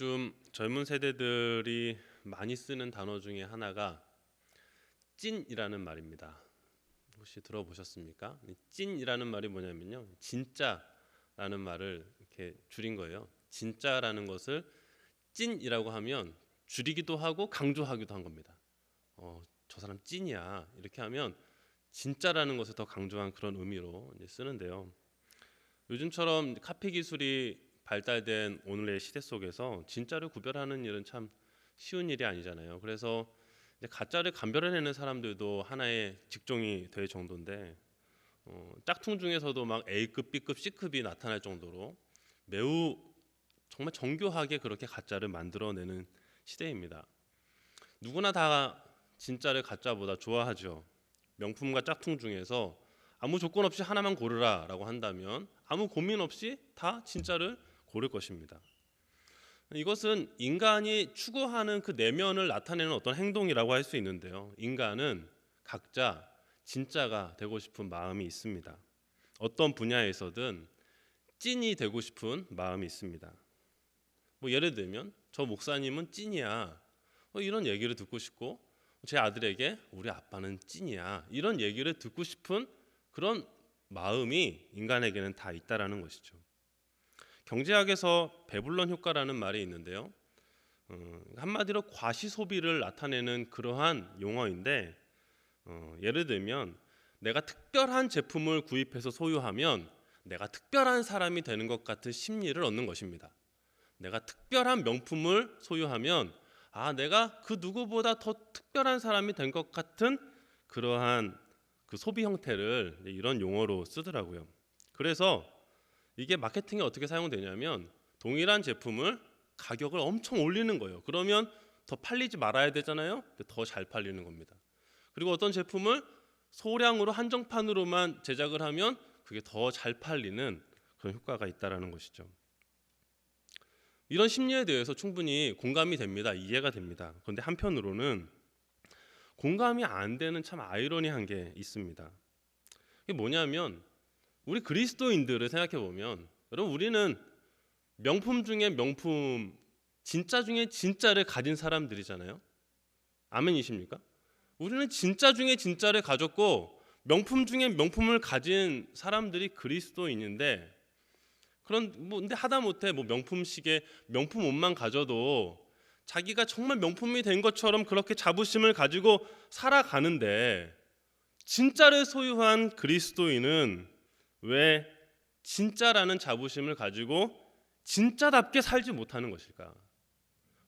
요즘 젊은 세대들이 많이 쓰는 단어 중에 하나가 찐이라는 말입니다. 혹시 들어보셨습니까? 이 찐이라는 말이 뭐냐면요, 진짜라는 말을 이렇게 줄인 거예요. 진짜라는 것을 찐이라고 하면 줄이기도 하고 강조하기도 한 겁니다. 저 사람 찐이야 이렇게 하면 진짜라는 것을 더 강조한 그런 의미로 이제 쓰는데요. 요즘처럼 카피 기술이 발달된 오늘의 시대 속에서 진짜를 구별하는 일은 참 쉬운 일이 아니잖아요. 그래서 이제 가짜를 감별해내는 사람들도 하나의 직종이 될 정도인데, 짝퉁 중에서도 막 A급, B급, C급이 나타날 정도로 매우 정말 정교하게 그렇게 가짜를 만들어내는 시대입니다. 누구나 다 진짜를 가짜보다 좋아하죠. 명품과 짝퉁 중에서 아무 조건 없이 하나만 고르라라고 한다면 아무 고민 없이 다 진짜를 고를 것입니다. 이것은 인간이 추구하는 그 내면을 나타내는 어떤 행동이라고 할 수 있는데요. 인간은 각자 진짜가 되고 싶은 마음이 있습니다. 어떤 분야에서든 찐이 되고 싶은 마음이 있습니다. 예를 들면 저 목사님은 찐이야, 이런 얘기를 듣고 싶고, 제 아들에게 우리 아빠는 찐이야, 이런 얘기를 듣고 싶은 그런 마음이 인간에게는 다 있다라는 것이죠. 경제학에서 배불런 효과라는 말이 있는데요. 한마디로 과시소비를 나타내는 그러한 용어인데, 예를 들면 내가 특별한 제품을 구입해서 소유하면 내가 특별한 사람이 되는 것 같은 심리를 얻는 것입니다. 내가 특별한 명품을 소유하면 내가 그 누구보다 더 특별한 사람이 된 것 같은 그러한 그 소비 형태를 이런 용어로 쓰더라고요. 그래서 이게 마케팅에 어떻게 사용되냐면 동일한 제품을 가격을 엄청 올리는 거예요. 그러면 더 팔리지 말아야 되잖아요. 더 잘 팔리는 겁니다. 그리고 어떤 제품을 소량으로 한정판으로만 제작을 하면 그게 더 잘 팔리는 그런 효과가 있다라는 것이죠. 이런 심리에 대해서 충분히 공감이 됩니다. 이해가 됩니다. 그런데 한편으로는 공감이 안 되는 참 아이러니한 게 있습니다. 이게 뭐냐면 우리 그리스도인들을 생각해 보면, 여러분, 우리는 명품 중에 명품, 진짜 중에 진짜를 가진 사람들이잖아요. 아멘이십니까? 우리는 진짜 중에 진짜를 가졌고 명품 중에 명품을 가진 사람들이 그리스도인인데, 근데 하다못해 명품 시계, 명품 옷만 가져도 자기가 정말 명품이 된 것처럼 그렇게 자부심을 가지고 살아가는데, 진짜를 소유한 그리스도인은 왜 진짜라는 자부심을 가지고 진짜답게 살지 못하는 것일까?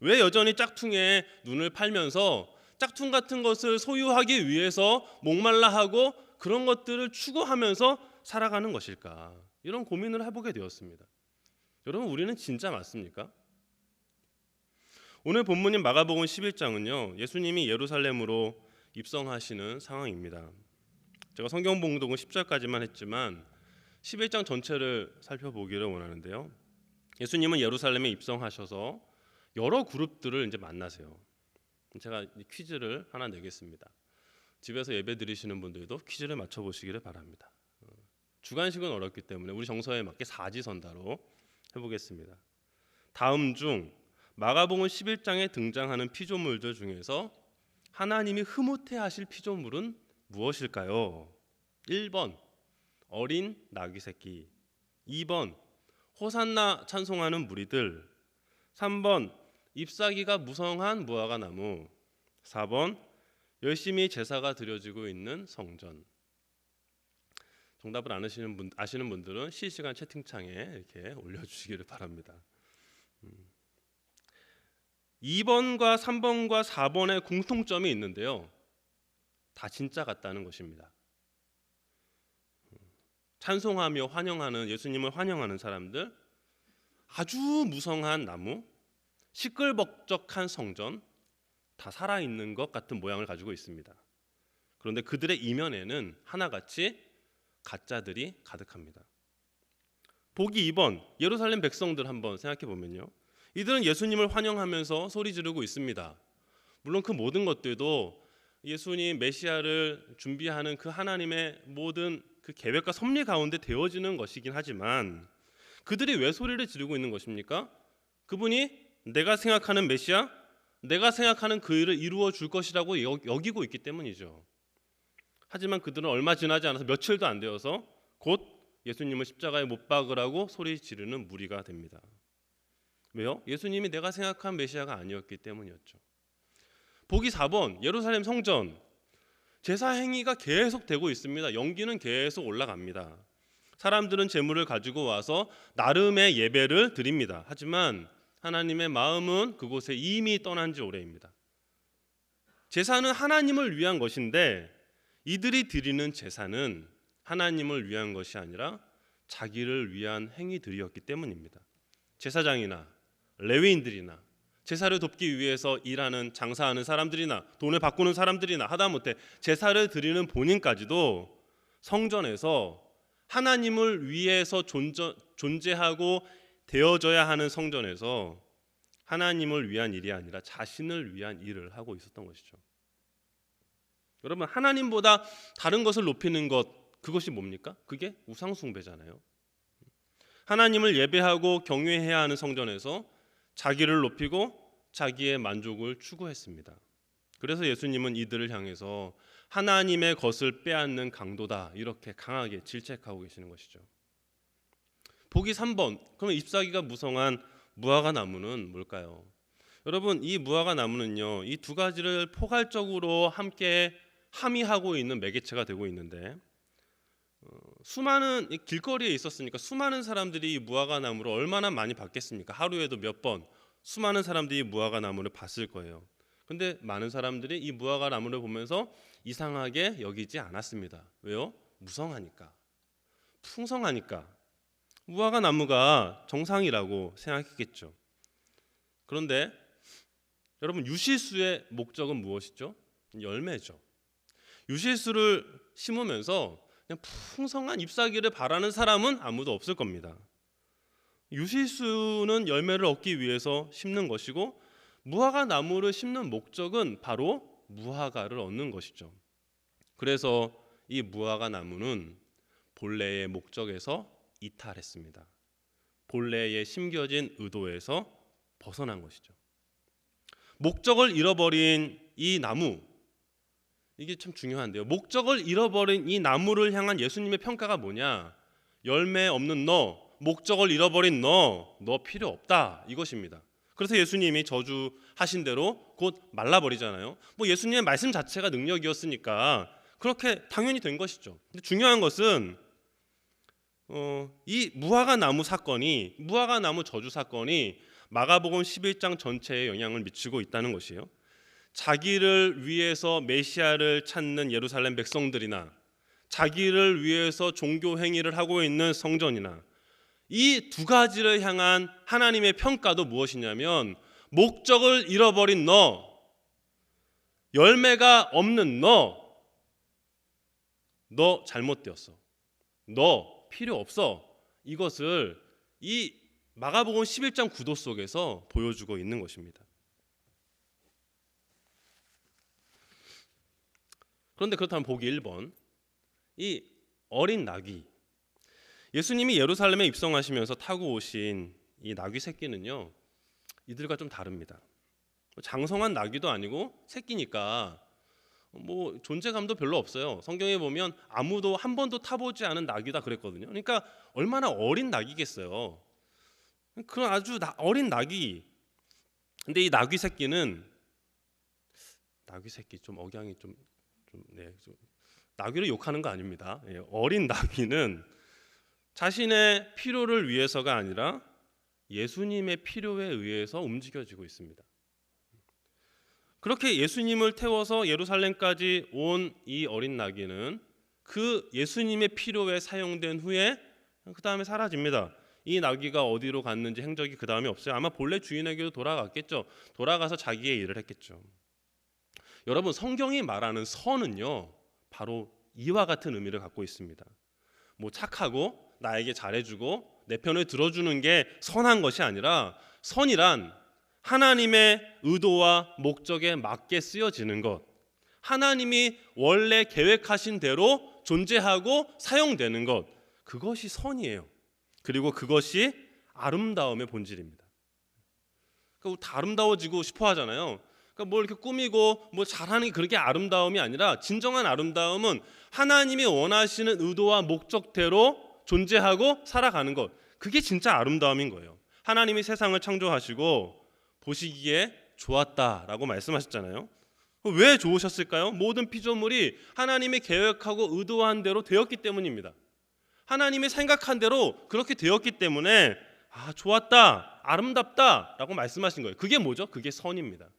왜 여전히 짝퉁에 눈을 팔면서 짝퉁 같은 것을 소유하기 위해서 목말라 하고 그런 것들을 추구하면서 살아가는 것일까? 이런 고민을 해보게 되었습니다. 여러분, 우리는 진짜 맞습니까? 오늘 본문인 마가복음 11장은요, 예수님이 예루살렘으로 입성하시는 상황입니다. 제가 성경 봉독은 10절까지만 했지만 11장 전체를 살펴보기를 원하는데요. 예수님은 예루살렘에 입성하셔서 여러 그룹들을 이제 만나세요. 제가 퀴즈를 하나 내겠습니다. 집에서 예배 드리시는 분들도 퀴즈를 맞춰보시기를 바랍니다. 주관식은 어렵기 때문에 우리 정서에 맞게 사지선다로 해보겠습니다. 다음 중 마가복음 11장에 등장하는 피조물들 중에서 하나님이 흐뭇해하실 피조물은 무엇일까요? 1번 어린 나귀 새끼, 2번 호산나 찬송하는 무리들, 3번 잎사귀가 무성한 무화과 나무, 4번 열심히 제사가 드려지고 있는 성전. 정답을 아시는 분들은 실시간 채팅창에 이렇게 올려주시기를 바랍니다. 2번과 3번과 4번의 공통점이 있는데요, 다 진짜 같다는 것입니다. 찬송하며 환영하는, 예수님을 환영하는 사람들, 아주 무성한 나무, 시끌벅적한 성전, 다 살아있는 것 같은 모양을 가지고 있습니다. 그런데 그들의 이면에는 하나같이 가짜들이 가득합니다. 보기 2번 예루살렘 백성들 한번 생각해 보면요, 이들은 예수님을 환영하면서 소리 지르고 있습니다. 물론 그 모든 것들도 예수님 메시아를 준비하는 그 하나님의 모든 그 계획과 섭리 가운데 되어지는 것이긴 하지만, 그들이 왜 소리를 지르고 있는 것입니까? 그분이 내가 생각하는 메시아, 내가 생각하는 그 일을 이루어 줄 것이라고 여기고 있기 때문이죠. 하지만 그들은 얼마 지나지 않아서 며칠도 안 되어서 곧 예수님을 십자가에 못 박으라고 소리 지르는 무리가 됩니다. 왜요? 예수님이 내가 생각한 메시아가 아니었기 때문이었죠. 보기 4번 예루살렘 성전 제사 행위가 계속 되고 있습니다. 연기는 계속 올라갑니다. 사람들은 제물을 가지고 와서 나름의 예배를 드립니다. 하지만 하나님의 마음은 그곳에 이미 떠난 지 오래입니다. 제사는 하나님을 위한 것인데 이들이 드리는 제사는 하나님을 위한 것이 아니라 자기를 위한 행위들이었기 때문입니다. 제사장이나 레위인들이나 제사를 돕기 위해서 일하는 장사하는 사람들이나 돈을 바꾸는 사람들이나 하다못해 제사를 드리는 본인까지도 성전에서 하나님을 위해서 존재하고 되어져야 하는 성전에서 하나님을 위한 일이 아니라 자신을 위한 일을 하고 있었던 것이죠. 여러분, 하나님보다 다른 것을 높이는 것, 그것이 뭡니까? 그게 우상숭배잖아요. 하나님을 예배하고 경외해야 하는 성전에서 자기를 높이고 자기의 만족을 추구했습니다. 그래서 예수님은 이들을 향해서 하나님의 것을 빼앗는 강도다, 이렇게 강하게 질책하고 계시는 것이죠. 보기 3번, 그럼 잎사귀가 무성한 무화과 나무는 뭘까요? 여러분, 이 무화과 나무는요, 이 두 가지를 포괄적으로 함께 함의하고 있는 매개체가 되고 있는데, 수많은 길거리에 있었으니까 수많은 사람들이 이 무화과 나무를 얼마나 많이 봤겠습니까? 하루에도 몇 번 수많은 사람들이 무화과 나무를 봤을 거예요. 근데 많은 사람들이 이 무화과 나무를 보면서 이상하게 여기지 않았습니다. 왜요? 무성하니까, 풍성하니까. 무화과 나무가 정상이라고 생각했겠죠. 그런데 여러분, 유실수의 목적은 무엇이죠? 열매죠. 유실수를 심으면서 그냥 풍성한 잎사귀를 바라는 사람은 아무도 없을 겁니다. 유실수는 열매를 얻기 위해서 심는 것이고, 무화과 나무를 심는 목적은 바로 무화과를 얻는 것이죠. 그래서 이 무화과 나무는 본래의 목적에서 이탈했습니다. 본래에 심겨진 의도에서 벗어난 것이죠. 목적을 잃어버린 이 나무, 이게 참 중요한데요. 목적을 잃어버린 이 나무를 향한 예수님의 평가가 뭐냐? 열매 없는 너, 목적을 잃어버린 너 필요 없다, 이것입니다. 그래서 예수님이 저주하신 대로 곧 말라버리잖아요. 뭐 예수님의 말씀 자체가 능력이었으니까 그렇게 당연히 된 것이죠. 근데 중요한 것은 이 무화과 나무 사건이, 무화과 나무 저주 사건이 마가복음 11장 전체에 영향을 미치고 있다는 것이에요. 자기를 위해서 메시아를 찾는 예루살렘 백성들이나 자기를 위해서 종교 행위를 하고 있는 성전이나 이 두 가지를 향한 하나님의 평가도 무엇이냐면, 목적을 잃어버린 너, 열매가 없는 너 잘못되었어, 너 필요 없어, 이것을 이 마가복음 11장 구도 속에서 보여주고 있는 것입니다. 그런데 그렇다면 보기 1번, 이 어린 나귀, 예수님이 예루살렘에 입성하시면서 타고 오신 이 나귀 새끼는요, 이들과 좀 다릅니다. 장성한 나귀도 아니고 새끼니까 뭐 존재감도 별로 없어요. 성경에 보면 아무도 한 번도 타보지 않은 나귀다 그랬거든요. 그러니까 얼마나 어린 나귀겠어요. 그런 아주 어린 나귀. 근데 이 나귀 새끼는, 나귀 새끼 좀 억양이 좀 나귀를 욕하는 거 아닙니다. 어린 나귀는 자신의 필요를 위해서가 아니라 예수님의 필요에 의해서 움직여지고 있습니다. 그렇게 예수님을 태워서 예루살렘까지 온 이 어린 나귀는 그 예수님의 필요에 사용된 후에 그 다음에 사라집니다. 이 나귀가 어디로 갔는지 행적이 그 다음에 없어요. 아마 본래 주인에게로 돌아갔겠죠. 돌아가서 자기의 일을 했겠죠. 여러분, 성경이 말하는 선은요, 바로 이와 같은 의미를 갖고 있습니다. 뭐 착하고 나에게 잘해주고 내 편을 들어주는 게 선한 것이 아니라, 선이란 하나님의 의도와 목적에 맞게 쓰여지는 것, 하나님이 원래 계획하신 대로 존재하고 사용되는 것, 그것이 선이에요. 그리고 그것이 아름다움의 본질입니다. 그러니까 다 아름다워지고 싶어 하잖아요. 그러니까 뭘 이렇게 꾸미고 뭐 잘하는 게 그렇게 아름다움이 아니라 진정한 아름다움은 하나님이 원하시는 의도와 목적대로 존재하고 살아가는 것. 그게 진짜 아름다움인 거예요. 하나님이 세상을 창조하시고 보시기에 좋았다라고 말씀하셨잖아요. 왜 좋으셨을까요? 모든 피조물이 하나님이 계획하고 의도한 대로 되었기 때문입니다. 하나님이 생각한 대로 그렇게 되었기 때문에 좋았다, 아름답다라고 말씀하신 거예요. 그게 뭐죠? 그게 선입니다.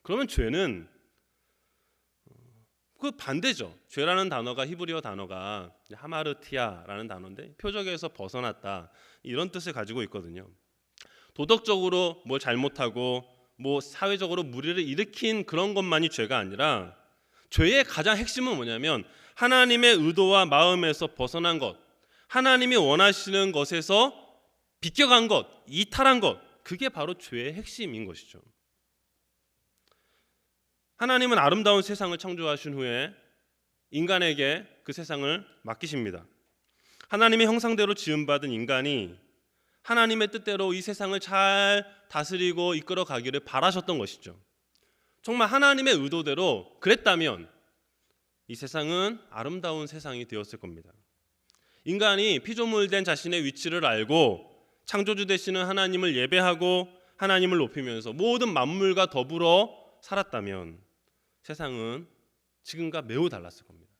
그러면 죄는 그 반대죠. 죄라는 단어가 히브리어 단어가 하마르티아라는 단어인데 표적에서 벗어났다 이런 뜻을 가지고 있거든요. 도덕적으로 뭘 잘못하고 뭐 사회적으로 무리를 일으킨 그런 것만이 죄가 아니라 죄의 가장 핵심은 뭐냐면 하나님의 의도와 마음에서 벗어난 것, 하나님이 원하시는 것에서 비껴간 것, 이탈한 것, 그게 바로 죄의 핵심인 것이죠. 하나님은 아름다운 세상을 창조하신 후에 인간에게 그 세상을 맡기십니다. 하나님의 형상대로 지음받은 인간이 하나님의 뜻대로 이 세상을 잘 다스리고 이끌어 가기를 바라셨던 것이죠. 정말 하나님의 의도대로 그랬다면 이 세상은 아름다운 세상이 되었을 겁니다. 인간이 피조물된 자신의 위치를 알고 창조주 되시는 하나님을 예배하고 하나님을 높이면서 모든 만물과 더불어 살았다면 세상은 지금과 매우 달랐을 겁니다.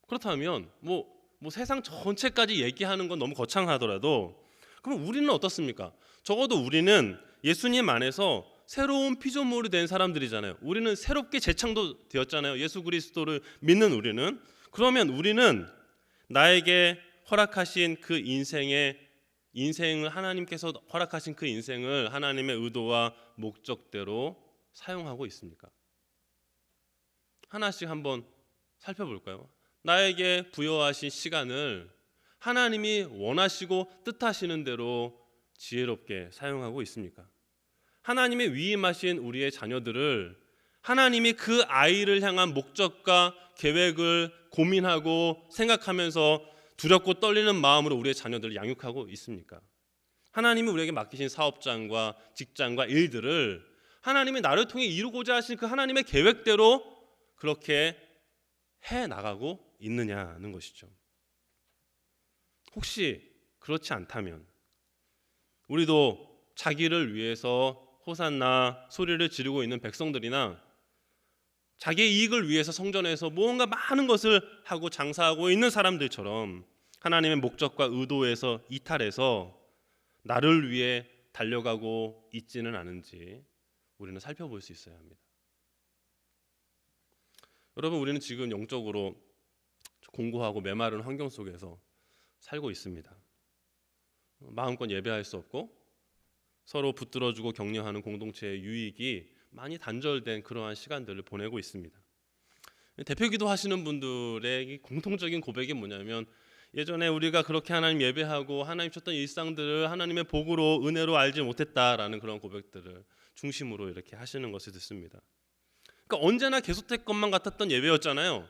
그렇다면 뭐 세상 전체까지 얘기하는 건 너무 거창하더라도 그럼 우리는 어떻습니까? 적어도 우리는 예수님 안에서 새로운 피조물이 된 사람들이잖아요. 우리는 새롭게 재창조되었잖아요. 예수 그리스도를 믿는 우리는. 그러면 우리는 나에게 허락하신 그 인생을 하나님께서 허락하신 그 인생을 하나님의 의도와 목적대로 사용하고 있습니까? 하나씩 한번 살펴볼까요? 나에게 부여하신 시간을 하나님이 원하시고 뜻하시는 대로 지혜롭게 사용하고 있습니까? 하나님이 위임하신 우리의 자녀들을 하나님이 그 아이를 향한 목적과 계획을 고민하고 생각하면서 두렵고 떨리는 마음으로 우리의 자녀들을 양육하고 있습니까? 하나님이 우리에게 맡기신 사업장과 직장과 일들을 하나님이 나를 통해 이루고자 하신 그 하나님의 계획대로 그렇게 해나가고 있느냐는 것이죠. 혹시 그렇지 않다면 우리도 자기를 위해서 호산나 소리를 지르고 있는 백성들이나 자기의 이익을 위해서 성전에서 뭔가 많은 것을 하고 장사하고 있는 사람들처럼 하나님의 목적과 의도에서 이탈해서 나를 위해 달려가고 있지는 않은지 우리는 살펴볼 수 있어야 합니다. 여러분, 우리는 지금 영적으로 공고하고 메마른 환경 속에서 살고 있습니다. 마음껏 예배할 수 없고 서로 붙들어주고 격려하는 공동체의 유익이 많이 단절된 그러한 시간들을 보내고 있습니다. 대표기도 하시는 분들의 공통적인 고백이 뭐냐면 예전에 우리가 그렇게 하나님 예배하고 하나님 줬던 일상들을 하나님의 복으로 은혜로 알지 못했다라는 그런 고백들을 중심으로 이렇게 하시는 것을 듣습니다. 그러니까 언제나 계속될 것만 같았던 예배였잖아요.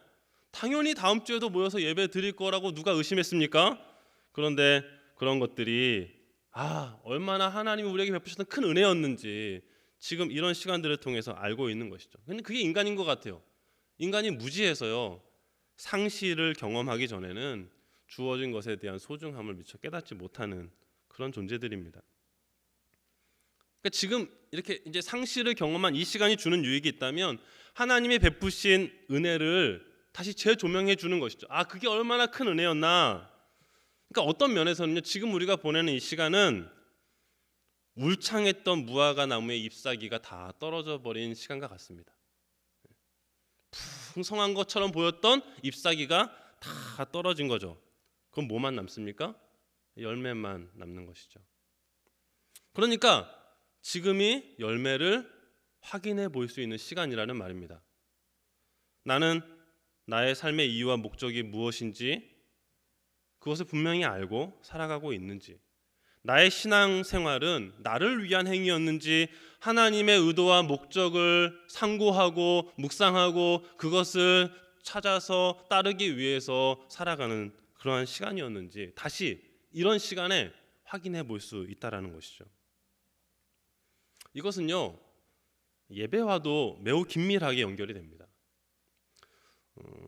당연히 다음 주에도 모여서 예배 드릴 거라고 누가 의심했습니까? 그런데 그런 것들이 얼마나 하나님이 우리에게 베푸셨던 큰 은혜였는지 지금 이런 시간들을 통해서 알고 있는 것이죠. 근데 그게 인간인 것 같아요. 인간이 무지해서요. 상실을 경험하기 전에는 주어진 것에 대한 소중함을 미처 깨닫지 못하는 그런 존재들입니다. 그러니까 지금 이렇게 이제 상실을 경험한 이 시간이 주는 유익이 있다면 하나님이 베푸신 은혜를 다시 재조명해 주는 것이죠. 그게 얼마나 큰 은혜였나. 그러니까 어떤 면에서는요, 지금 우리가 보내는 이 시간은 울창했던 무화과 나무의 잎사귀가 다 떨어져 버린 시간과 같습니다. 풍성한 것처럼 보였던 잎사귀가 다 떨어진 거죠. 그럼 뭐만 남습니까? 열매만 남는 것이죠. 그러니까 지금이 열매를 확인해 볼 수 있는 시간이라는 말입니다. 나는 나의 삶의 이유와 목적이 무엇인지 그것을 분명히 알고 살아가고 있는지, 나의 신앙생활은 나를 위한 행위였는지 하나님의 의도와 목적을 상고하고 묵상하고 그것을 찾아서 따르기 위해서 살아가는 그러한 시간이었는지 다시 이런 시간에 확인해 볼 수 있다라는 것이죠. 이것은요, 예배와도 매우 긴밀하게 연결이 됩니다.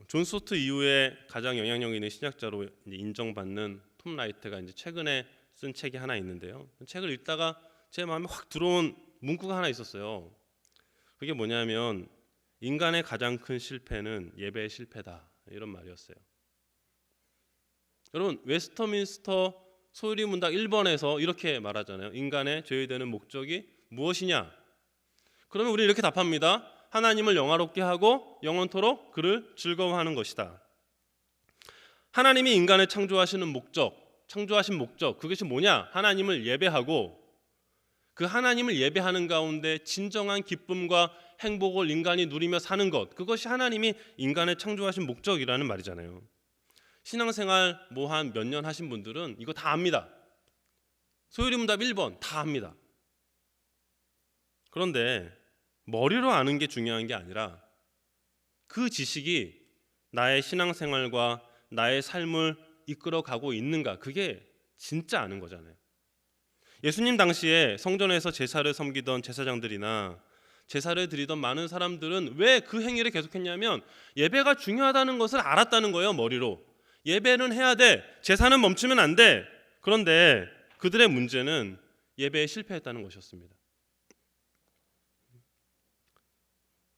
존 스토트 이후에 가장 영향력 있는 신학자로 인정받는 톰 라이트가 이제 최근에 쓴 책이 하나 있는데요. 책을 읽다가 제 마음에 확 들어온 문구가 하나 있었어요. 그게 뭐냐면 인간의 가장 큰 실패는 예배의 실패다, 이런 말이었어요. 여러분, 웨스터민스터 소유리 문답 1번에서 이렇게 말하잖아요. 인간의 죄의되는 목적이 무엇이냐? 그러면 우리 이렇게 답합니다. 하나님을 영화롭게 하고 영원토록 그를 즐거워하는 것이다. 하나님이 인간을 창조하신 목적, 그것이 뭐냐? 하나님을 예배하고 그 하나님을 예배하는 가운데 진정한 기쁨과 행복을 인간이 누리며 사는 것, 그것이 하나님이 인간을 창조하신 목적이라는 말이잖아요. 신앙생활 뭐 한 몇 년 하신 분들은 이거 다 압니다. 소유리 문답 1번 다 압니다. 그런데 머리로 아는 게 중요한 게 아니라 그 지식이 나의 신앙생활과 나의 삶을 이끌어가고 있는가, 그게 진짜 아는 거잖아요. 예수님 당시에 성전에서 제사를 섬기던 제사장들이나 제사를 드리던 많은 사람들은 왜 그 행위를 계속했냐면 예배가 중요하다는 것을 알았다는 거예요. 머리로 예배는 해야 돼, 제사는 멈추면 안 돼. 그런데 그들의 문제는 예배에 실패했다는 것이었습니다.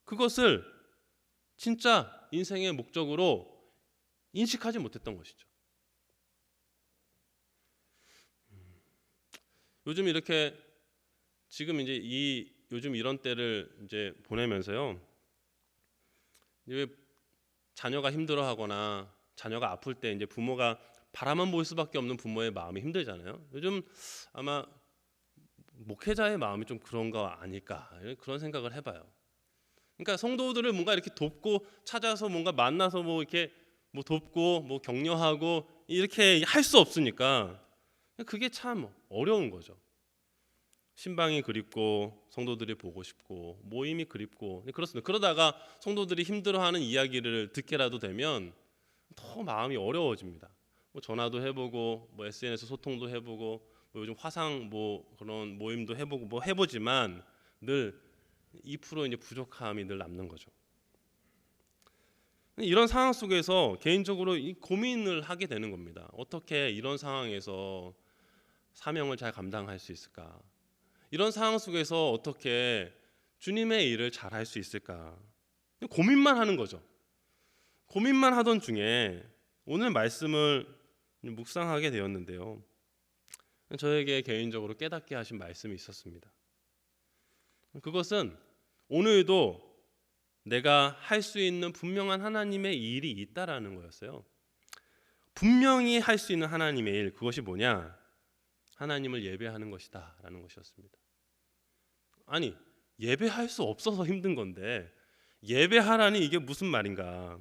그것을 진짜 인생의 목적으로 인식하지 못했던 것이죠. 요즘 이렇게 지금 이제 요즘 이런 때를 이제 보내면서요, 왜 자녀가 힘들어하거나 자녀가 아플 때 이제 부모가 바라만 볼 수밖에 없는 부모의 마음이 힘들잖아요. 요즘 아마 목회자의 마음이 좀 그런 거 아닐까, 그런 생각을 해봐요. 그러니까 성도들을 뭔가 이렇게 돕고 찾아서 뭔가 만나서 뭐 이렇게 뭐 돕고 뭐 격려하고 이렇게 할 수 없으니까 그게 참 어려운 거죠. 신방이 그립고 성도들이 보고 싶고 모임이 그립고 그렇습니다. 그러다가 성도들이 힘들어하는 이야기를 듣게라도 되면 더 마음이 어려워집니다. 뭐 전화도 해보고 뭐 SNS 소통도 해보고 뭐 요즘 화상 뭐 그런 모임도 해보고 뭐 해보지만 늘 2% 이제 부족함이 늘 남는 거죠. 이런 상황 속에서 개인적으로 이 고민을 하게 되는 겁니다. 어떻게 이런 상황에서 사명을 잘 감당할 수 있을까? 이런 상황 속에서 어떻게 주님의 일을 잘 할 수 있을까? 고민만 하는 거죠. 고민만 하던 중에 오늘 말씀을 묵상하게 되었는데요. 저에게 개인적으로 깨닫게 하신 말씀이 있었습니다. 그것은 오늘도 내가 할 수 있는 분명한 하나님의 일이 있다라는 거였어요. 분명히 할 수 있는 하나님의 일, 그것이 뭐냐? 하나님을 예배하는 것이다 라는 것이었습니다. 아니, 예배할 수 없어서 힘든 건데 예배하라니 이게 무슨 말인가?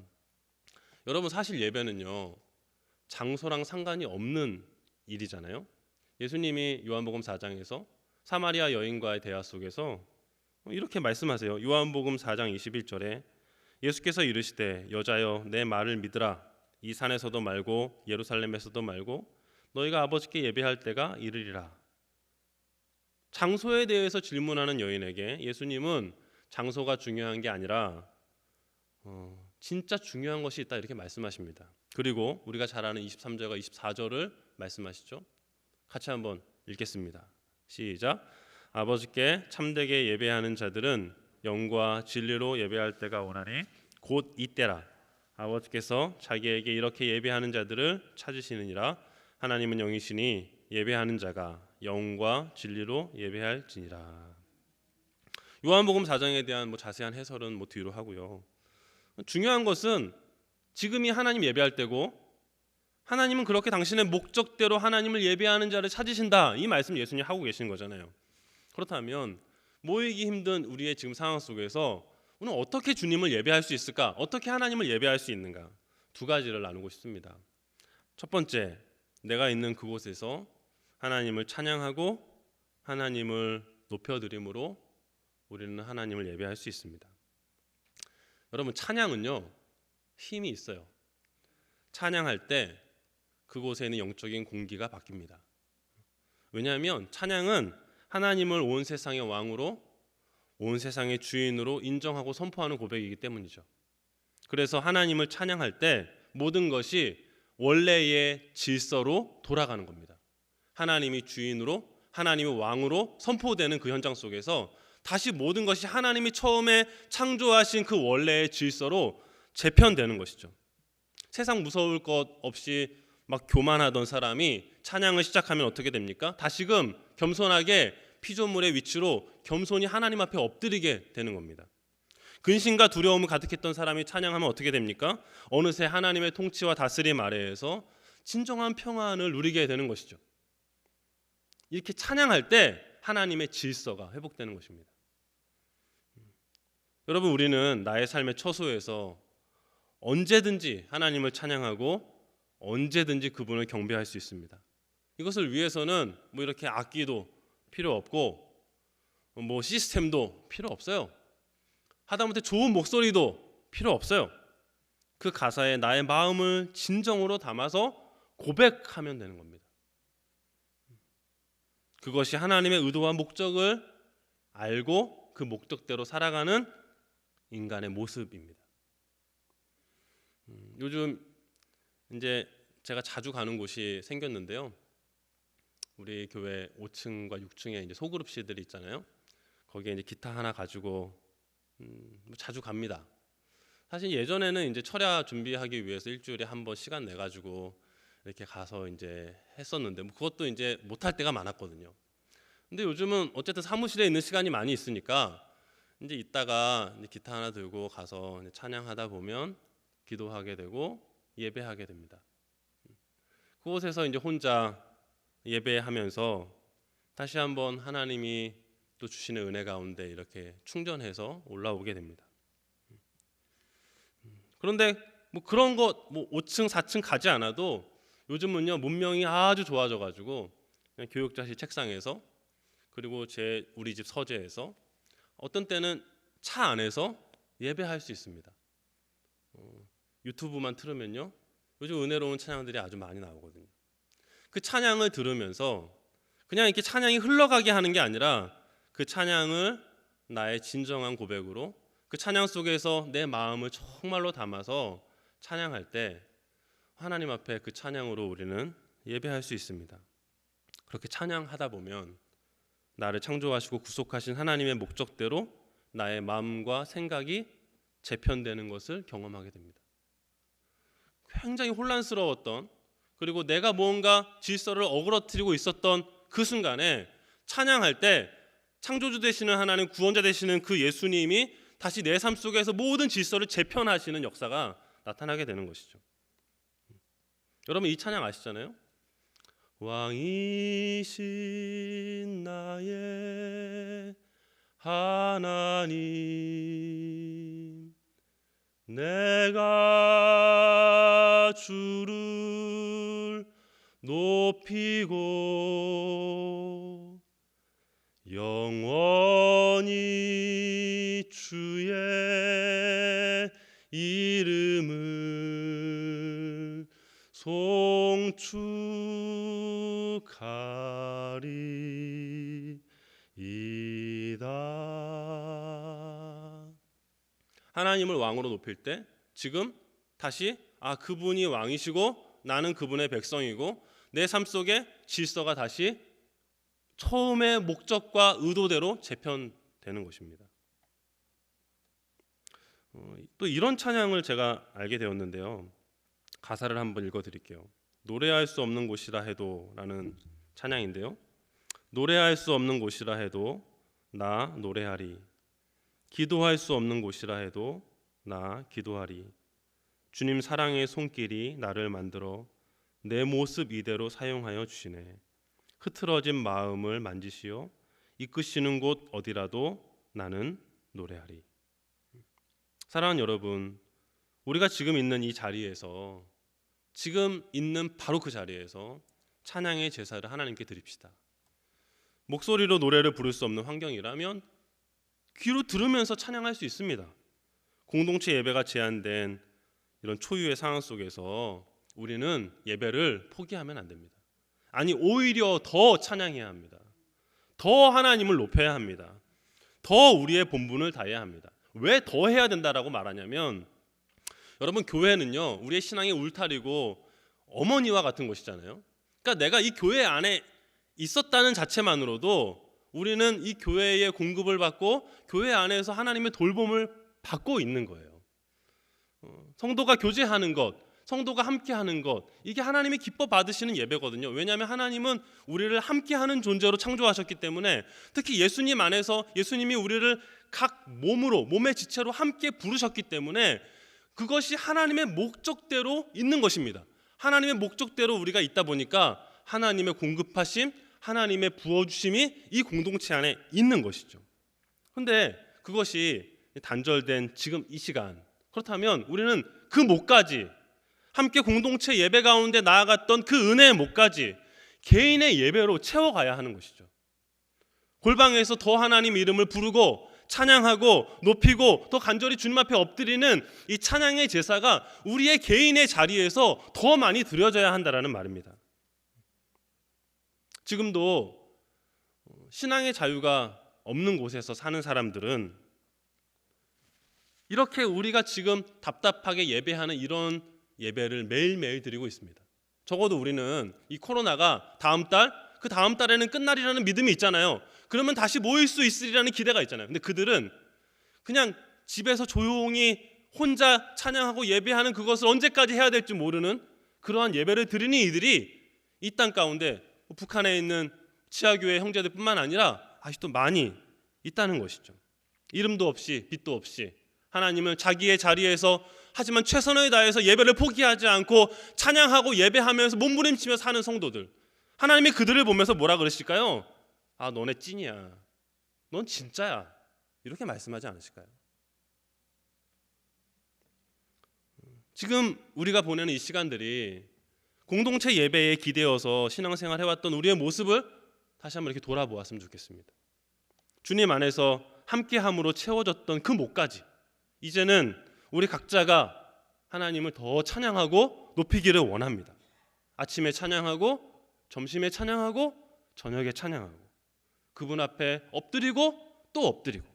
여러분, 사실 예배는요, 장소랑 상관이 없는 일이잖아요. 예수님이 요한복음 4장에서 사마리아 여인과의 대화 속에서 이렇게 말씀하세요. 요한복음 4장 21절에 예수께서 이르시되 여자여 내 말을 믿으라. 이 산에서도 말고 예루살렘에서도 말고 너희가 아버지께 예배할 때가 이르리라. 장소에 대해서 질문하는 여인에게 예수님은 장소가 중요한 게 아니라 진짜 중요한 것이 있다, 이렇게 말씀하십니다. 그리고 우리가 잘 아는 23절과 24절을 말씀하시죠. 같이 한번 읽겠습니다. 시작. 아버지께 참되게 예배하는 자들은 영과 진리로 예배할 때가 오나니 곧 이때라. 아버지께서 자기에게 이렇게 예배하는 자들을 찾으시느니라. 하나님은 영이시니 예배하는 자가 영과 진리로 예배할지니라. 요한복음 4장에 대한 자세한 해설은 뒤로 하고요. 중요한 것은 지금이 하나님 예배할 때고 하나님은 그렇게 당신의 목적대로 하나님을 예배하는 자를 찾으신다, 이 말씀 예수님 하고 계시는 거잖아요. 그렇다면 모이기 힘든 우리의 지금 상황 속에서 오늘 어떻게 주님을 예배할 수 있을까? 어떻게 하나님을 예배할 수 있는가? 두 가지를 나누고 싶습니다. 첫 번째, 내가 있는 그곳에서 하나님을 찬양하고 하나님을 높여드림으로 우리는 하나님을 예배할 수 있습니다. 여러분, 찬양은요, 힘이 있어요. 찬양할 때 그곳에 있는 영적인 공기가 바뀝니다. 왜냐하면 찬양은 하나님을 온 세상의 왕으로, 온 세상의 주인으로 인정하고 선포하는 고백이기 때문이죠. 그래서 하나님을 찬양할 때 모든 것이 원래의 질서로 돌아가는 겁니다. 하나님이 주인으로, 하나님이 왕으로 선포되는 그 현장 속에서 다시 모든 것이 하나님이 처음에 창조하신 그 원래의 질서로 재편되는 것이죠. 세상 무서울 것 없이 막 교만하던 사람이 찬양을 시작하면 어떻게 됩니까? 다시금 겸손하게 피조물의 위치로 겸손히 하나님 앞에 엎드리게 되는 겁니다. 근심과 두려움을 가득했던 사람이 찬양하면 어떻게 됩니까? 어느새 하나님의 통치와 다스림 아래에서 진정한 평안을 누리게 되는 것이죠. 이렇게 찬양할 때 하나님의 질서가 회복되는 것입니다. 여러분, 우리는 나의 삶의 처소에서 언제든지 하나님을 찬양하고 언제든지 그분을 경배할 수 있습니다. 이것을 위해서는 뭐 이렇게 악기도 필요 없고 뭐 시스템도 필요 없어요. 하다못해 좋은 목소리도 필요 없어요. 그 가사에 나의 마음을 진정으로 담아서 고백하면 되는 겁니다. 그것이 하나님의 의도와 목적을 알고 그 목적대로 살아가는 인간의 모습입니다. 요즘 이제 제가 자주 가는 곳이 생겼는데요. 우리 교회 5층과 6층에 이제 소그룹실들이 있잖아요. 거기에 이제 기타 하나 가지고 자주 갑니다. 사실 예전에는 이제 철야 준비하기 위해서 일주일에 한 번 시간 내 가지고 이렇게 가서 이제 했었는데 그것도 이제 못할 때가 많았거든요. 근데 요즘은 어쨌든 사무실에 있는 시간이 많이 있으니까 이제 이따가 이제 기타 하나 들고 가서 이제 찬양하다 보면 기도하게 되고 예배하게 됩니다. 그곳에서 이제 혼자 예배하면서 다시 한번 하나님이 또 주시는 은혜 가운데 이렇게 충전해서 올라오게 됩니다. 그런데 뭐 그런 것 뭐 5층, 4층 가지 않아도 요즘은요 문명이 아주 좋아져 가지고 그냥 교육자실 책상에서 그리고 우리 집 서재에서 어떤 때는 차 안에서 예배할 수 있습니다. 유튜브만 틀으면요 요즘 은혜로운 찬양들이 아주 많이 나오거든요. 그 찬양을 들으면서 그냥 이렇게 찬양이 흘러가게 하는 게 아니라 그 찬양을 나의 진정한 고백으로 그 찬양 속에서 내 마음을 정말로 담아서 찬양할 때 하나님 앞에 그 찬양으로 우리는 예배할 수 있습니다. 그렇게 찬양하다 보면 나를 창조하시고 구속하신 하나님의 목적대로 나의 마음과 생각이 재편되는 것을 경험하게 됩니다. 굉장히 혼란스러웠던 그리고 내가 무언가 질서를 어그러뜨리고 있었던 그 순간에 찬양할 때 창조주 되시는 하나님, 구원자 되시는 그 예수님이 다시 내 삶 속에서 모든 질서를 재편하시는 역사가 나타나게 되는 것이죠. 여러분 이 찬양 아시잖아요? 왕이신 나의 하나님 내가 주를 높이고 영원히 주의 이름을 송축하리이다. 하나님을 왕으로 높일 때 지금 다시 그분이 왕이시고 나는 그분의 백성이고 내 삶 속에 질서가 다시 처음의 목적과 의도대로 재편되는 것입니다. 또 이런 찬양을 제가 알게 되었는데요. 가사를 한번 읽어드릴게요. 노래할 수 없는 곳이라 해도 라는 찬양인데요. 노래할 수 없는 곳이라 해도 나 노래하리. 기도할 수 없는 곳이라 해도 나 기도하리. 주님 사랑의 손길이 나를 만들어 내 모습 이대로 사용하여 주시네. 흐트러진 마음을 만지시어 이끄시는 곳 어디라도 나는 노래하리. 사랑하는 여러분, 우리가 지금 있는 이 자리에서 지금 있는 바로 그 자리에서 찬양의 제사를 하나님께 드립시다. 목소리로 노래를 부를 수 없는 환경이라면 귀로 들으면서 찬양할 수 있습니다. 공동체 예배가 제한된 이런 초유의 상황 속에서 우리는 예배를 포기하면 안 됩니다. 아니, 오히려 더 찬양해야 합니다. 더 하나님을 높여야 합니다. 더 우리의 본분을 다해야 합니다. 왜 더 해야 된다라고 말하냐면, 여러분, 교회는요, 우리의 신앙의 울타리고 어머니와 같은 곳이잖아요. 그러니까 내가 이 교회 안에 있었다는 자체만으로도 우리는 이 교회의 공급을 받고 교회 안에서 하나님의 돌봄을 받고 있는 거예요. 성도가 교제하는 것, 성도가 함께하는 것, 이게 하나님이 기뻐 받으시는 예배거든요. 왜냐하면 하나님은 우리를 함께하는 존재로 창조하셨기 때문에, 특히 예수님 안에서 예수님이 우리를 각 몸의 지체로 함께 부르셨기 때문에 그것이 하나님의 목적대로 있는 것입니다. 하나님의 목적대로 우리가 있다 보니까 하나님의 공급하심, 하나님의 부어주심이 이 공동체 안에 있는 것이죠. 그런데 그것이 단절된 지금 이 시간, 그렇다면 우리는 그 목까지, 함께 공동체 예배 가운데 나아갔던 그 은혜의 목까지 개인의 예배로 채워가야 하는 것이죠. 골방에서 더 하나님 이름을 부르고 찬양하고 높이고 더 간절히 주님 앞에 엎드리는 이 찬양의 제사가 우리의 개인의 자리에서 더 많이 드려져야 한다라는 말입니다. 지금도 신앙의 자유가 없는 곳에서 사는 사람들은 이렇게 우리가 지금 답답하게 예배하는 이런 예배를 매일매일 드리고 있습니다. 적어도 우리는 이 코로나가 다음 달, 그 다음 달에는 끝날이라는 믿음이 있잖아요. 그러면 다시 모일 수 있으리라는 기대가 있잖아요. 근데 그들은 그냥 집에서 조용히 혼자 찬양하고 예배하는 그것을 언제까지 해야 될지 모르는 그러한 예배를 드리는 이들이 이 땅 가운데 북한에 있는 치아교회 형제들뿐만 아니라 아직도 많이 있다는 것이죠. 이름도 없이 빛도 없이 하나님을 자기의 자리에서 하지만 최선을 다해서 예배를 포기하지 않고 찬양하고 예배하면서 몸부림치며 사는 성도들, 하나님이 그들을 보면서 뭐라 그러실까요? 아, 너네 찐이야, 넌 진짜야, 이렇게 말씀하지 않으실까요? 지금 우리가 보내는 이 시간들이 공동체 예배에 기대어서 신앙생활 해왔던 우리의 모습을 다시 한번 이렇게 돌아보았으면 좋겠습니다. 주님 안에서 함께함으로 채워졌던 그 목까지 이제는 우리 각자가 하나님을 더 찬양하고 높이기를 원합니다. 아침에 찬양하고 점심에 찬양하고 저녁에 찬양하고 그분 앞에 엎드리고 또 엎드리고,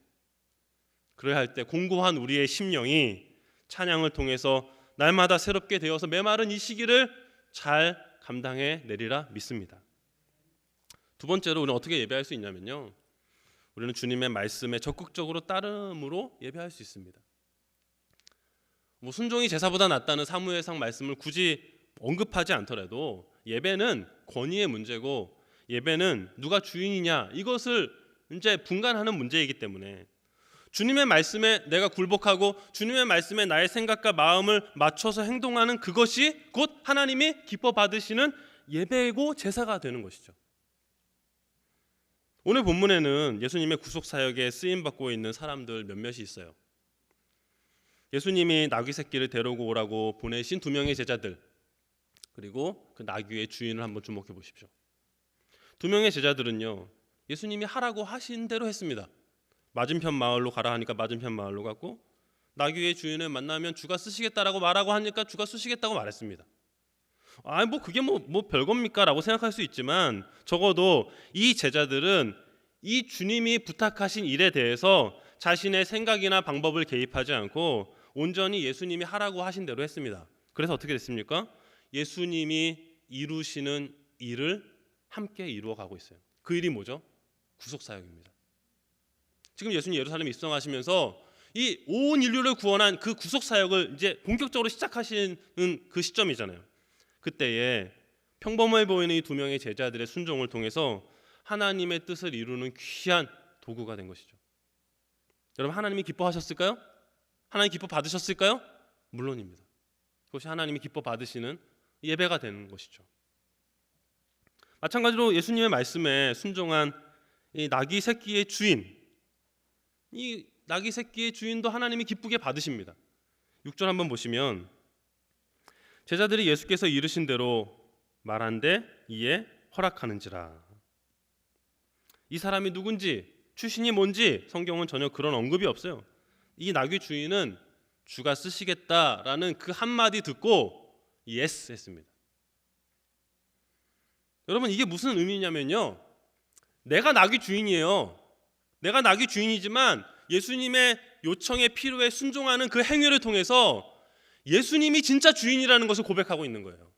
그래야 할 때 공고한 우리의 심령이 찬양을 통해서 날마다 새롭게 되어서 메마른 이 시기를 잘 감당해 내리라 믿습니다. 두 번째로 우리는 어떻게 예배할 수 있냐면요, 우리는 주님의 말씀에 적극적으로 따름으로 예배할 수 있습니다. 순종이 제사보다 낫다는 사무엘상 말씀을 굳이 언급하지 않더라도 예배는 권위의 문제고 예배는 누가 주인이냐 이것을 이제 분간하는 문제이기 때문에 주님의 말씀에 내가 굴복하고 주님의 말씀에 나의 생각과 마음을 맞춰서 행동하는 그것이 곧 하나님이 기뻐 받으시는 예배이고 제사가 되는 것이죠. 오늘 본문에는 예수님의 구속 사역에 쓰임 받고 있는 사람들 몇몇이 있어요. 예수님이 나귀 새끼를 데리고 오라고 보내신 두 명의 제자들, 그리고 그 나귀의 주인을 한번 주목해 보십시오. 두 명의 제자들은요, 예수님이 하라고 하신 대로 했습니다. 맞은편 마을로 가라 하니까 맞은편 마을로 갔고, 나귀의 주인을 만나면 주가 쓰시겠다라고 말하고 하니까 주가 쓰시겠다고 말했습니다. 그게 뭐 별겁니까라고 생각할 수 있지만 적어도 이 제자들은 이 주님이 부탁하신 일에 대해서 자신의 생각이나 방법을 개입하지 않고 온전히 예수님이 하라고 하신 대로 했습니다. 그래서 어떻게 됐습니까? 예수님이 이루시는 일을 함께 이루어가고 있어요. 그 일이 뭐죠? 구속사역입니다. 지금 예수님 예루살렘에 입성하시면서 이 온 인류를 구원한 그 구속사역을 이제 본격적으로 시작하시는 그 시점이잖아요. 그때에 평범해 보이는 이 두 명의 제자들의 순종을 통해서 하나님의 뜻을 이루는 귀한 도구가 된 것이죠. 여러분, 하나님이 기뻐하셨을까요? 하나님 기뻐 받으셨을까요? 물론입니다. 그것이 하나님이 기뻐 받으시는 예배가 되는 것이죠. 마찬가지로 예수님의 말씀에 순종한 이 나귀 새끼의 주인, 이 나귀 새끼의 주인도 하나님이 기쁘게 받으십니다. 6절 한번 보시면 제자들이 예수께서 이르신 대로 말한데 이에 허락하는지라. 이 사람이 누군지 출신이 뭔지 성경은 전혀 그런 언급이 없어요. 이 나귀 주인은 주가 쓰시겠다라는 그 한마디 듣고 예스 했습니다. 여러분, 이게 무슨 의미냐면요, 내가 낙의 주인이에요. 내가 낙의 주인이지만 예수님의 요청에 필요에 순종하는 그 행위를 통해서 예수님이 진짜 주인이라는 것을 고백하고 있는 거예요.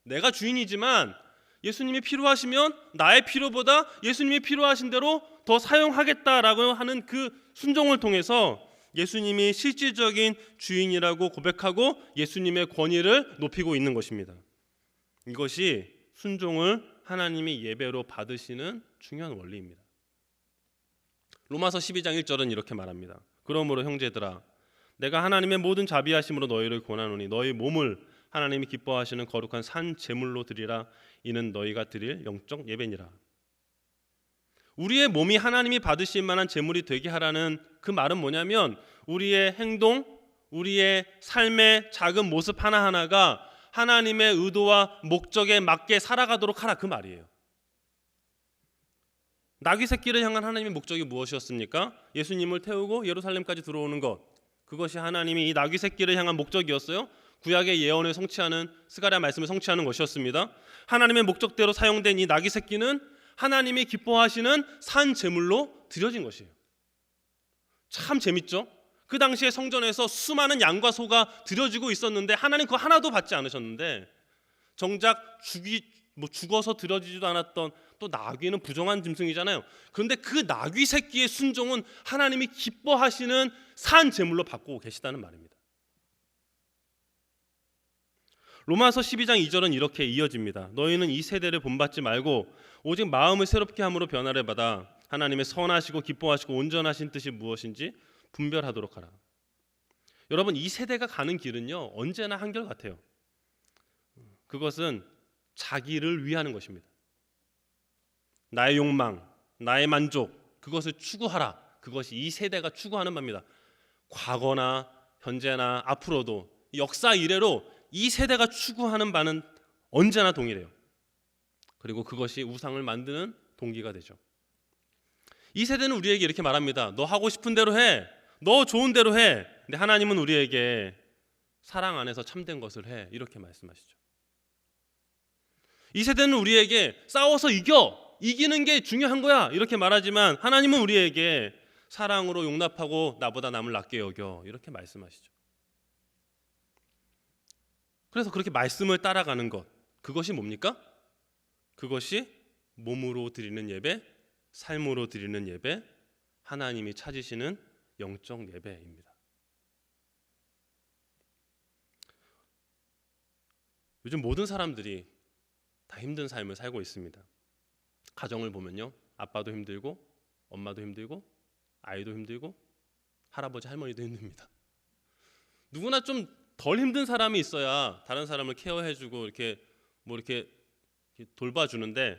내가 주인이지만 예수님이 필요하시면 나의 필요보다 예수님이 필요하신 대로 더 사용하겠다라고 하는 그 순종을 통해서 예수님이 실질적인 주인이라고 고백하고 예수님의 권위를 높이고 있는 것입니다. 이것이 순종을 하나님이 예배로 받으시는 중요한 원리입니다. 로마서 12장 1절은 이렇게 말합니다. 그러므로 형제들아, 내가 하나님의 모든 자비하심으로 너희를 권하노니 너희 몸을 하나님이 기뻐하시는 거룩한 산 제물로 드리라. 이는 너희가 드릴 영적 예배니라. 우리의 몸이 하나님이 받으실 만한 제물이 되게 하라는 그 말은 뭐냐면, 우리의 행동, 우리의 삶의 작은 모습 하나하나가 하나님의 의도와 목적에 맞게 살아가도록 하라, 그 말이에요. 나귀 새끼를 향한 하나님의 목적이 무엇이었습니까? 예수님을 태우고 예루살렘까지 들어오는 것, 그것이 하나님이 이 나귀 새끼를 향한 목적이었어요. 구약의 예언을 성취하는, 스가랴 말씀을 성취하는 것이었습니다. 하나님의 목적대로 사용된 이 나귀 새끼는 하나님이 기뻐하시는 산 제물로 드려진 것이에요. 참 재밌죠? 그 당시에 성전에서 수많은 양과 소가 드려지고 있었는데 하나님 그거 하나도 받지 않으셨는데, 정작 죽어서 드려지지도 않았던 또 나귀는 부정한 짐승이잖아요. 그런데 그 나귀 새끼의 순종은 하나님이 기뻐하시는 산 제물로 바꾸고 계시다는 말입니다. 로마서 12장 2절은 이렇게 이어집니다. 너희는 이 세대를 본받지 말고 오직 마음을 새롭게 함으로 변화를 받아 하나님의 선하시고 기뻐하시고 온전하신 뜻이 무엇인지 분별하도록 하라. 여러분, 이 세대가 가는 길은요, 언제나 한결같아요. 그것은 자기를 위하는 것입니다. 나의 욕망, 나의 만족, 그것을 추구하라. 그것이 이 세대가 추구하는 바입니다. 과거나 현재나 앞으로도 역사 이래로 이 세대가 추구하는 바는 언제나 동일해요. 그리고 그것이 우상을 만드는 동기가 되죠. 이 세대는 우리에게 이렇게 말합니다. 너 하고 싶은 대로 해. 너 좋은 대로 해. 근데 하나님은 우리에게 사랑 안에서 참된 것을 해. 이렇게 말씀하시죠. 이 세대는 우리에게 싸워서 이기는 게 중요한 거야. 이렇게 말하지만 하나님은 우리에게 사랑으로 용납하고 나보다 남을 낮게 여겨. 이렇게 말씀하시죠. 그래서 그렇게 말씀을 따라가는 것, 그것이 뭡니까? 그것이 몸으로 드리는 예배, 삶으로 드리는 예배, 하나님이 찾으시는 영적 예배입니다. 요즘 모든 사람들이 다 힘든 삶을 살고 있습니다. 가정을 보면요, 아빠도 힘들고 엄마도 힘들고 아이도 힘들고 할아버지 할머니도 힘듭니다. 누구나 좀 덜 힘든 사람이 있어야 다른 사람을 케어해주고 이렇게 돌봐주는데,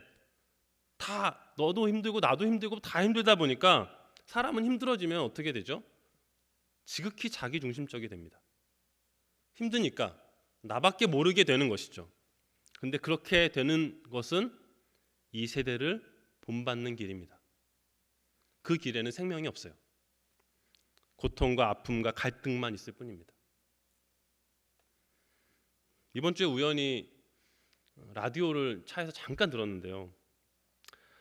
다 너도 힘들고 나도 힘들고 다 힘들다 보니까 사람은 힘들어지면 어떻게 되죠? 지극히 자기 중심적이 됩니다. 힘드니까 나밖에 모르게 되는 것이죠. 근데 그렇게 되는 것은 이 세대를 본받는 길입니다. 그 길에는 생명이 없어요. 고통과 아픔과 갈등만 있을 뿐입니다. 이번 주에 우연히 라디오를 차에서 잠깐 들었는데요,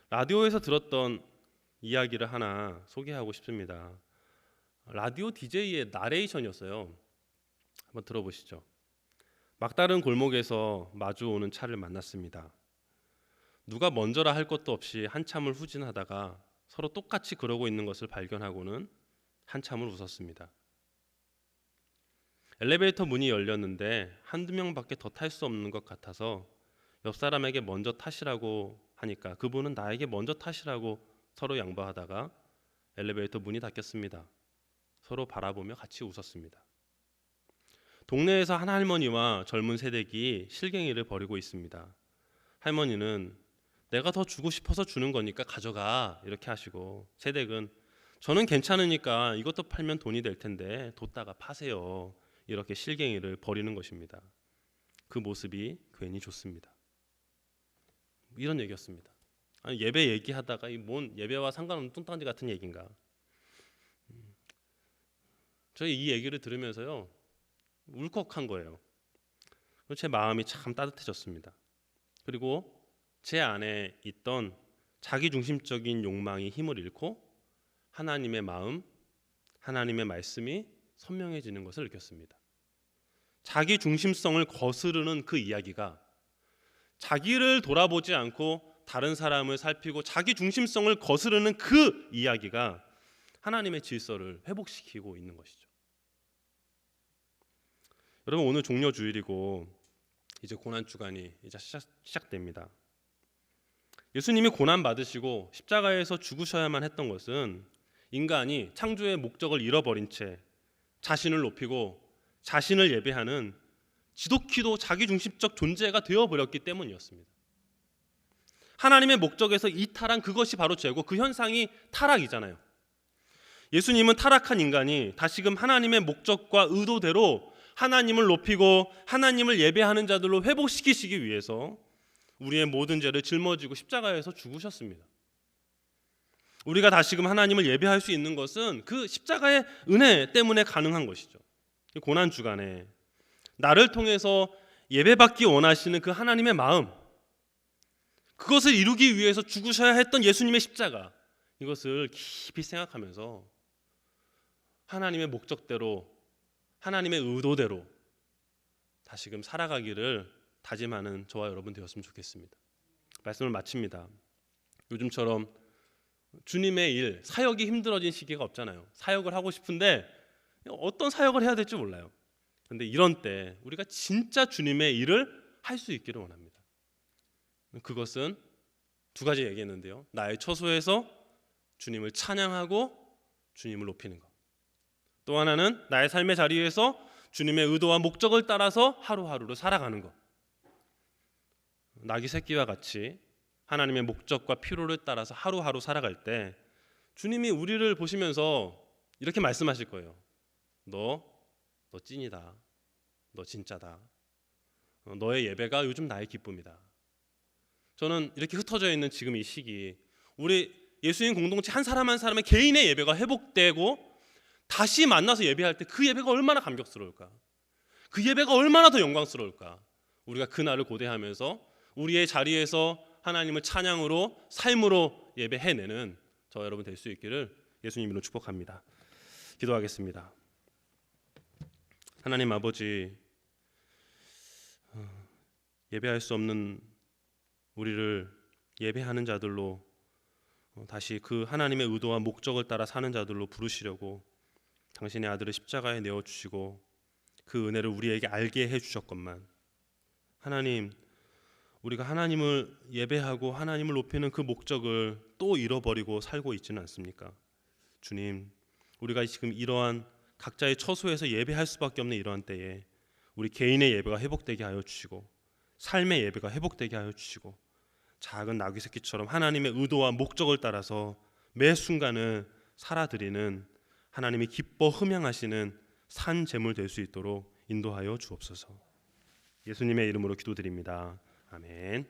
라디오에서 들었던 이야기를 하나 소개하고 싶습니다. 라디오 DJ의 나레이션이었어요. 한번 들어보시죠. 막다른 골목에서 마주오는 차를 만났습니다. 누가 먼저라 할 것도 없이 한참을 후진하다가 서로 똑같이 그러고 있는 것을 발견하고는 한참을 웃었습니다. 엘리베이터 문이 열렸는데 한두 명밖에 더 탈 수 없는 것 같아서 옆 사람에게 먼저 타시라고 하니까 그분은 나에게 먼저 타시라고 서로 양보하다가 엘리베이터 문이 닫혔습니다. 서로 바라보며 같이 웃었습니다. 동네에서 한 할머니와 젊은 새댁이 실갱이를 벌이고 있습니다. 할머니는 내가 더 주고 싶어서 주는 거니까 가져가 이렇게 하시고, 새댁은 저는 괜찮으니까 이것도 팔면 돈이 될 텐데 뒀다가 파세요. 이렇게 실갱이를 벌이는 것입니다. 그 모습이 괜히 좋습니다. 이런 얘기였습니다. 아니, 예배 얘기하다가 이 뭔 예배와 상관없는 뚱딴지 같은 얘기인가. 저희 이 얘기를 들으면서요, 울컥한 거예요. 제 마음이 참 따뜻해졌습니다. 그리고 제 안에 있던 자기중심적인 욕망이 힘을 잃고 하나님의 마음, 하나님의 말씀이 선명해지는 것을 느꼈습니다. 자기중심성을 거스르는 그 이야기가 자기를 돌아보지 않고 다른 사람을 살피고 자기중심성을 거스르는 그 이야기가 하나님의 질서를 회복시키고 있는 것이죠. 여러분, 오늘 종려주일이고 이제 고난주간이 이제 시작됩니다. 예수님이 고난 받으시고 십자가에서 죽으셔야만 했던 것은 인간이 창조의 목적을 잃어버린 채 자신을 높이고 자신을 예배하는 지독히도 자기중심적 존재가 되어버렸기 때문이었습니다. 하나님의 목적에서 이탈한 그것이 바로 죄고 그 현상이 타락이잖아요. 예수님은 타락한 인간이 다시금 하나님의 목적과 의도대로 하나님을 높이고 하나님을 예배하는 자들로 회복시키시기 위해서 우리의 모든 죄를 짊어지고 십자가에서 죽으셨습니다. 우리가 다시금 하나님을 예배할 수 있는 것은 그 십자가의 은혜 때문에 가능한 것이죠. 고난주간에 나를 통해서 예배받기 원하시는 그 하나님의 마음, 그것을 이루기 위해서 죽으셔야 했던 예수님의 십자가, 이것을 깊이 생각하면서 하나님의 목적대로 하나님의 의도대로 다시금 살아가기를 다짐하는 저와 여러분 되었으면 좋겠습니다. 말씀을 마칩니다. 요즘처럼 주님의 일, 사역이 힘들어진 시기가 없잖아요. 사역을 하고 싶은데 어떤 사역을 해야 될지 몰라요. 그런데 이런 때 우리가 진짜 주님의 일을 할 수 있기를 원합니다. 그것은 두 가지 얘기했는데요. 나의 처소에서 주님을 찬양하고 주님을 높이는 것. 또 하나는 나의 삶의 자리에서 주님의 의도와 목적을 따라서 하루하루를 살아가는 것. 나귀 새끼와 같이 하나님의 목적과 필요를 따라서 하루하루 살아갈 때 주님이 우리를 보시면서 이렇게 말씀하실 거예요. 너 찐이다. 너 진짜다. 너의 예배가 요즘 나의 기쁨이다. 저는 이렇게 흩어져 있는 지금 이 시기, 우리 예수님 공동체 한 사람 한 사람의 개인의 예배가 회복되고 다시 만나서 예배할 때 그 예배가 얼마나 감격스러울까, 그 예배가 얼마나 더 영광스러울까. 우리가 그 날을 고대하면서 우리의 자리에서 하나님을 찬양으로 삶으로 예배해내는 저 여러분 될 수 있기를 예수님으로 축복합니다. 기도하겠습니다. 하나님 아버지, 예배할 수 없는 우리를 예배하는 자들로 다시 그 하나님의 의도와 목적을 따라 사는 자들로 부르시려고 당신의 아들을 십자가에 내어주시고 그 은혜를 우리에게 알게 해주셨건만, 하나님, 우리가 하나님을 예배하고 하나님을 높이는 그 목적을 또 잃어버리고 살고 있지는 않습니까? 주님, 우리가 지금 이러한 각자의 처소에서 예배할 수밖에 없는 이러한 때에 우리 개인의 예배가 회복되게 하여 주시고 삶의 예배가 회복되게 하여 주시고 작은 나귀 새끼처럼 하나님의 의도와 목적을 따라서 매 순간을 살아드리는 하나님이 기뻐 흠양하시는 산 제물 될 수 있도록 인도하여 주옵소서. 예수님의 이름으로 기도드립니다. 아멘.